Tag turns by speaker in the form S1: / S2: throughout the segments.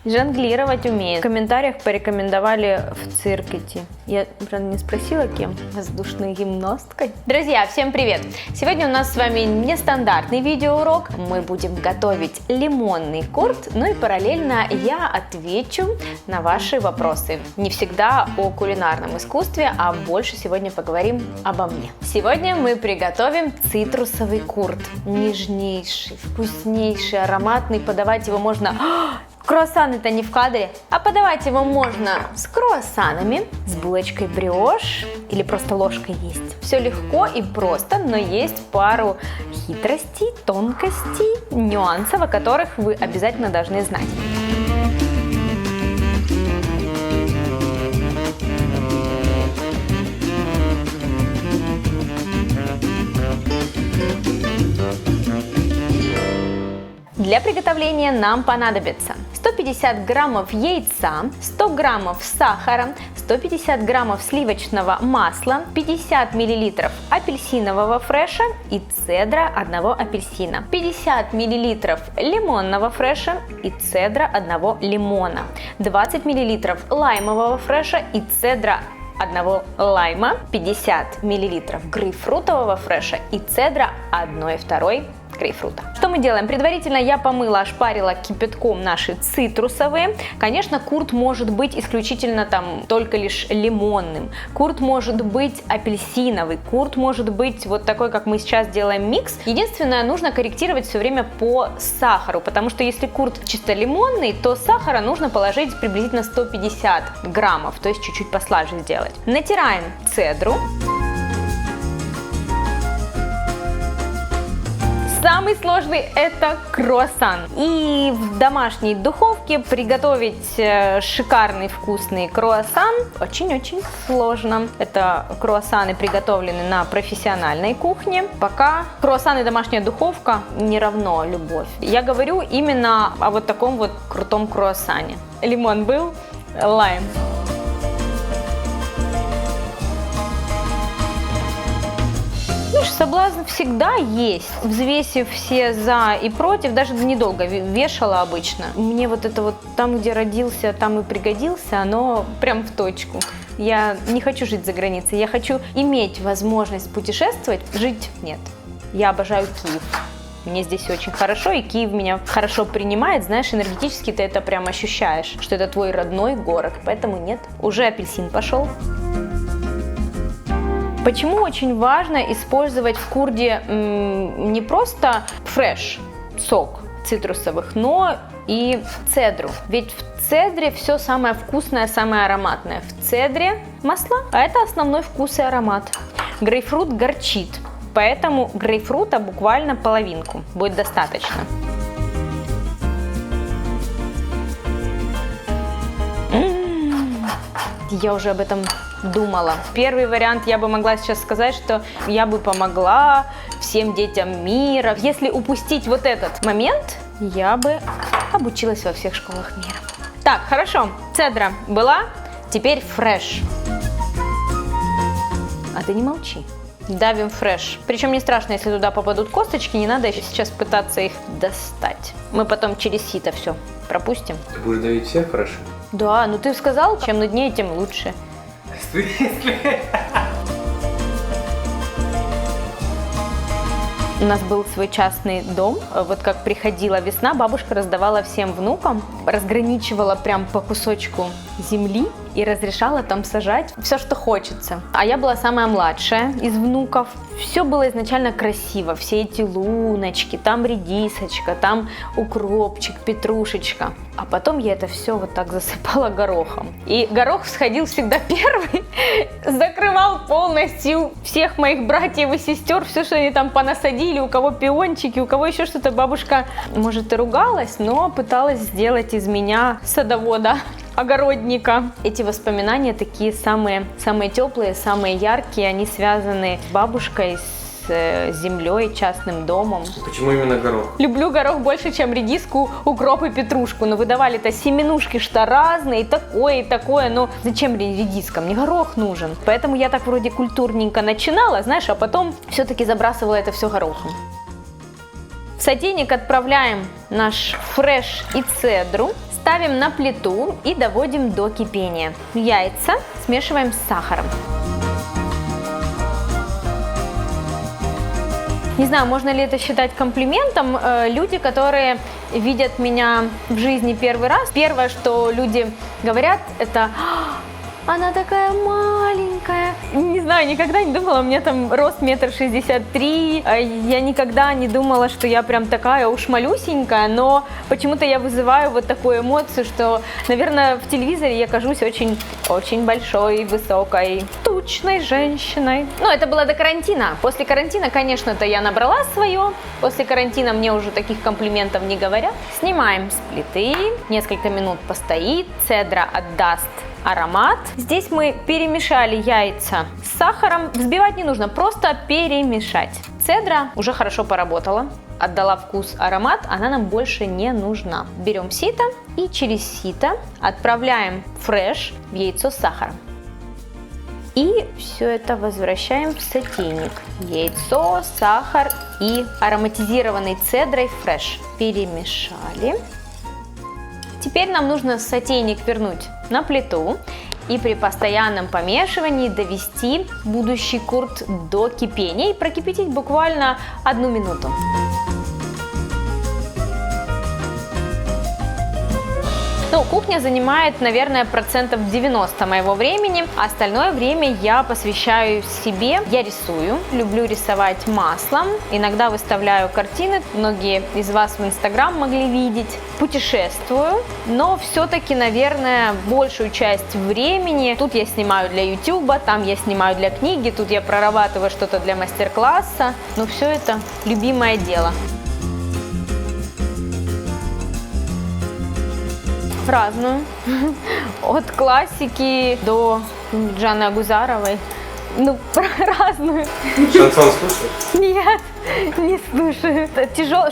S1: Жонглировать умеет. В комментариях порекомендовали в цирк идти. Я, правда, не спросила, кем. Воздушной гимнасткой. Друзья, всем привет! Сегодня у нас с вами нестандартный видеоурок. Мы будем готовить лимонный курт, ну и параллельно я отвечу на ваши вопросы. Не всегда о кулинарном искусстве, а больше сегодня поговорим обо мне. Сегодня мы приготовим цитрусовый курт. Нежнейший, вкуснейший, ароматный. Подавать его можно... Круассаны-то не в кадре, а подавать его можно с круассанами, с булочкой бриош или просто ложкой есть. Все легко и просто, но есть пару хитростей, тонкостей, нюансов, о которых вы обязательно должны знать. Для приготовления нам понадобится 150 граммов яйца, 100 граммов сахара, 150 граммов сливочного масла, 50 миллилитров апельсинового фреша и цедра одного апельсина, 50 миллилитров лимонного фреша и цедра одного лимона, 20 миллилитров лаймового фреша и цедра одного лайма, 50 миллилитров грейпфрутового фреша и цедра 1/2 грейпфрута. Что мы делаем? Предварительно я помыла, ошпарила кипятком наши цитрусовые. Конечно, курт может быть исключительно только лишь лимонным. Курт может быть апельсиновый. Курт может быть вот такой, как мы сейчас делаем микс. Единственное, нужно корректировать все время по сахару, потому что если курт чисто лимонный, то сахара нужно положить приблизительно 150 граммов, то есть чуть-чуть послаже сделать. Натираем цедру. Самый сложный – это круассан. И в домашней духовке приготовить шикарный вкусный круассан очень-очень сложно. Это круассаны приготовлены на профессиональной кухне. Пока круассаны и домашняя духовка не равно любовь. Я говорю именно о вот таком вот крутом круассане. Лимон был, лайм. Соблазн всегда есть. Взвесив все за и против, даже недолго вешала обычно. Мне вот это вот там, где родился, там и пригодился, оно прям в точку. Я не хочу жить за границей, я хочу иметь возможность путешествовать, жить нет. Я обожаю Киев. Мне здесь очень хорошо, и Киев меня хорошо принимает. Знаешь, энергетически ты это прям ощущаешь, что это твой родной город. Поэтому нет, уже апельсин пошел. Почему очень важно использовать в курде не просто фреш, сок цитрусовых, но и цедру? Ведь в цедре все самое вкусное, самое ароматное. В цедре масло, а это основной вкус и аромат. Грейпфрут горчит, поэтому грейпфрута буквально половинку будет достаточно. Я уже об этом думала. Первый вариант я бы могла сейчас сказать, что я бы помогла всем детям мира. Если упустить вот этот момент, я бы обучилась во всех школах мира. Так, хорошо, цедра была, теперь фреш. А ты не молчи. Давим фреш. Причем не страшно, если туда попадут косточки, не надо сейчас пытаться их достать. Мы потом через сито все пропустим.
S2: Ты будешь давить все фреши?
S1: Да, ну ты сказал, чем нуднее, тем лучше. У нас был свой частный дом. Вот как приходила весна, бабушка раздавала всем внукам, разграничивала прям по кусочку земли и разрешала там сажать все, что хочется. А я была самая младшая из внуков. Все было изначально красиво. Все эти луночки, там редисочка, там укропчик, петрушечка. А потом я это все вот так засыпала горохом. И горох всходил всегда первый, закрывал полностью всех моих братьев и сестер, все, что они там понасадили, у кого пиончики, у кого еще что-то. Бабушка, может, и ругалась, но пыталась сделать из меня садовода, огородника. Эти воспоминания такие самые теплые, самые яркие, они связаны с бабушкой, с землей, частным домом.
S2: Почему именно горох?
S1: Люблю горох больше, чем редиску, укроп и петрушку. Но выдавали-то семенушки что разные, и такое. Но зачем редиска? Мне горох нужен. Поэтому я так вроде культурненько начинала, знаешь, а потом все-таки забрасывала это все горохом. В сотейник отправляем наш фреш и цедру. Ставим на плиту и доводим до кипения. Яйца смешиваем с сахаром. Не знаю, можно ли это считать комплиментом. Люди, которые видят меня в жизни первый раз, первое, что люди говорят, это: она такая маленькая. Не знаю, никогда не думала, у меня там рост 1,63 м. Я никогда не думала, что я прям такая уж малюсенькая, но почему-то я вызываю вот такую эмоцию, что, наверное, в телевизоре я кажусь очень большой, высокой, тучной женщиной. Ну, это было до карантина. После карантина, конечно-то, я набрала свое. После карантина мне уже таких комплиментов не говорят. Снимаем с плиты, несколько минут постоит, цедра отдаст аромат. Здесь мы перемешали яйца с сахаром. Взбивать не нужно, просто перемешать. Цедра уже хорошо поработала, отдала вкус, аромат, она нам больше не нужна. Берем сито и через сито отправляем фреш в яйцо с сахаром. И все это возвращаем в сотейник. Яйцо, сахар и ароматизированный цедрой фреш. Перемешали. Теперь нам нужно сотейник вернуть на плиту и при постоянном помешивании довести будущий курт до кипения и прокипятить буквально 1 минуту. Ну, кухня занимает, наверное, 90% моего времени, а остальное время я посвящаю себе. Я рисую, люблю рисовать маслом, иногда выставляю картины, многие из вас в Инстаграм могли видеть. Путешествую, но все-таки, наверное, большую часть времени тут я снимаю для Ютуба, там я снимаю для книги, тут я прорабатываю что-то для мастер-класса, но все это любимое дело. Разную. От классики до Жанны Агузаровой. Ну, разную.
S2: Шансон слушаешь?
S1: Нет, не слушаю.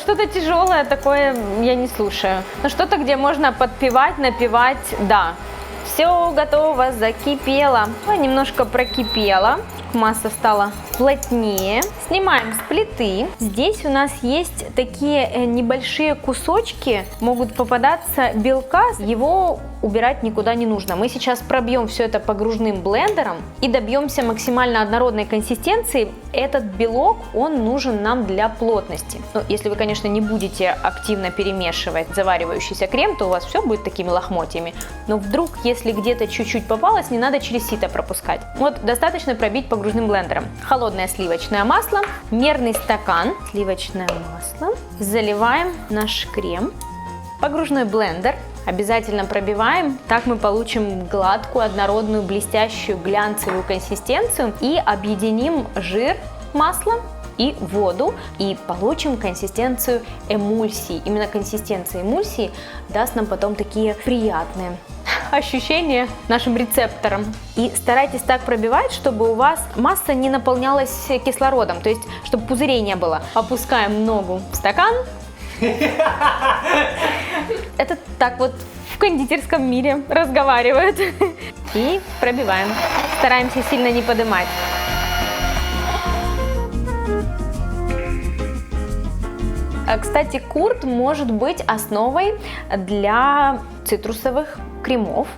S1: Что-то тяжелое такое я не слушаю. Но что-то, где можно подпевать, напевать, да. Все готово, закипело. Немножко прокипело. Масса стала плотнее. Снимаем с плиты. Здесь у нас есть такие небольшие кусочки, могут попадаться белка. Его убирать никуда не нужно. Мы сейчас пробьем все это погружным блендером и добьемся максимально однородной консистенции. Этот белок, он нужен нам для плотности. Ну, если вы, конечно, не будете активно перемешивать заваривающийся крем, то у вас все будет такими лохмотьями. Но вдруг, если где-то чуть-чуть попалось, не надо через сито пропускать. Вот достаточно пробить погружным блендером. Холодное сливочное масло, мерный стакан, сливочное масло. Заливаем наш крем. Погружной блендер обязательно пробиваем, так мы получим гладкую, однородную, блестящую, глянцевую консистенцию и объединим жир масла и воду и получим консистенцию эмульсии. Именно консистенция эмульсии даст нам потом такие приятные ощущения нашим рецепторам. И старайтесь так пробивать, чтобы у вас масса не наполнялась кислородом, то есть чтобы пузырей не было. Опускаем ногу в стакан. Это так вот в кондитерском мире разговаривают. И пробиваем. Стараемся сильно не поднимать. Кстати, курт может быть основой для цитрусовых кремов.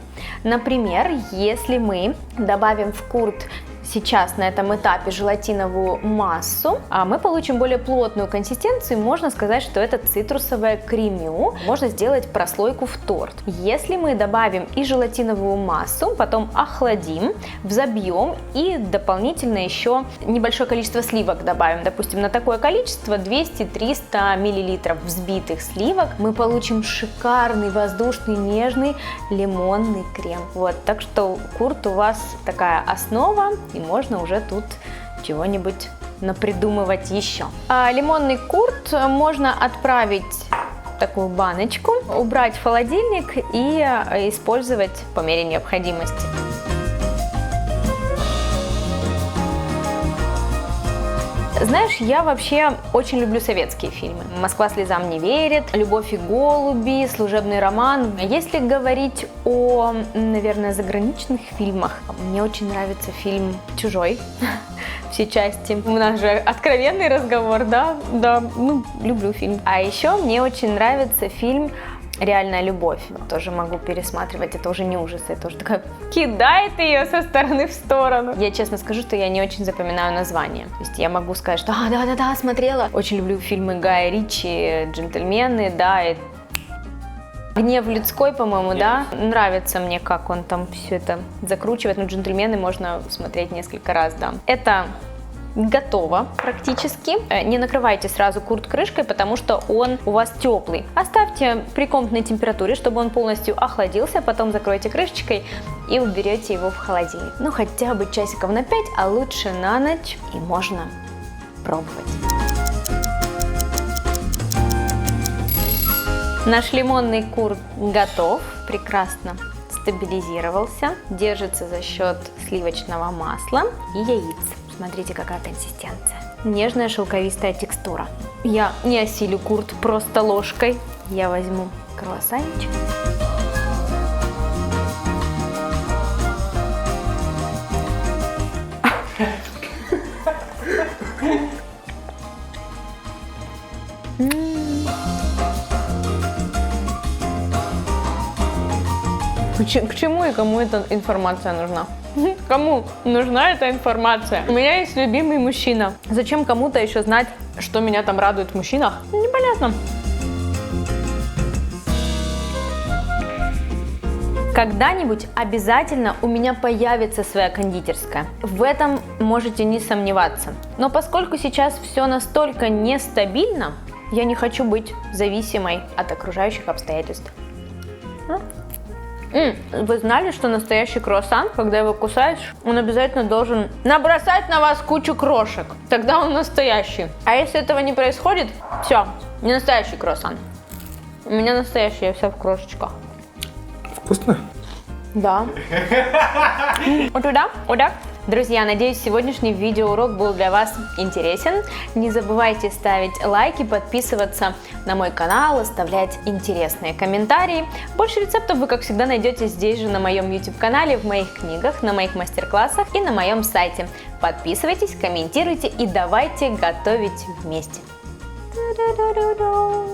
S1: Например, если мы добавим в курт сейчас на этом этапе желатиновую массу, мы получим более плотную консистенцию, можно сказать, что это цитрусовое кремю. Можно сделать прослойку в торт. Если мы добавим и желатиновую массу, потом охладим, взобьем и дополнительно еще небольшое количество сливок добавим, допустим, на такое количество 200-300 мл взбитых сливок, мы получим шикарный, воздушный, нежный лимонный крем. Вот, так что курт у вас такая основа, и можно уже тут чего-нибудь напридумывать еще. Лимонный курт можно отправить в такую баночку, убрать в холодильник и использовать по мере необходимости. Знаешь, я вообще очень люблю советские фильмы. «Москва слезам не верит», «Любовь и голуби», «Служебный роман». Если говорить о, наверное, заграничных фильмах, мне очень нравится фильм «Чужой». Все части. У нас же откровенный разговор, да, ну, люблю фильм. А еще мне очень нравится фильм Реальная любовь. Тоже могу пересматривать, это уже не ужас, это уже такая кидает ее со стороны в сторону. Я честно скажу, что я не очень запоминаю название. То есть я могу сказать, что да, смотрела. Очень люблю фильмы Гая Ричи, «Джентльмены», да, и «Гнев людской», по-моему, да. Нравится мне, как он там все это закручивает. Но «Джентльмены» можно смотреть несколько раз, да. Это готово практически. Не накрывайте сразу курт крышкой, потому что он у вас теплый. Оставьте при комнатной температуре, чтобы он полностью охладился, потом закройте крышечкой и уберете его в холодильник. Ну, хотя бы часиков на 5, а лучше на ночь, и можно пробовать. Наш лимонный курт готов, прекрасно стабилизировался, держится за счет сливочного масла и яиц. Смотрите, какая консистенция. Нежная шелковистая текстура. Я не осилю курт просто ложкой. Я возьму круассанчик. К чему и кому эта информация нужна? Кому нужна эта информация? У меня есть любимый мужчина. Зачем кому-то еще знать, что меня там радует в мужчинах? Непонятно. Когда-нибудь обязательно у меня появится своя кондитерская. В этом можете не сомневаться. Но поскольку сейчас все настолько нестабильно, я не хочу быть зависимой от окружающих обстоятельств. Вы знали, что настоящий круассан, когда его кусаешь, он обязательно должен набросать на вас кучу крошек. Тогда он настоящий. А если этого не происходит, все, не настоящий круассан. У меня настоящий, я вся в крошечках.
S2: Вкусно?
S1: Да. Вот туда, вот так. Друзья, надеюсь, сегодняшний видеоурок был для вас интересен. Не забывайте ставить лайки, подписываться на мой канал, оставлять интересные комментарии. Больше рецептов вы, как всегда, найдете здесь же на моем YouTube-канале, в моих книгах, на моих мастер-классах и на моем сайте. Подписывайтесь, комментируйте и давайте готовить вместе. Та-да-да-да-да.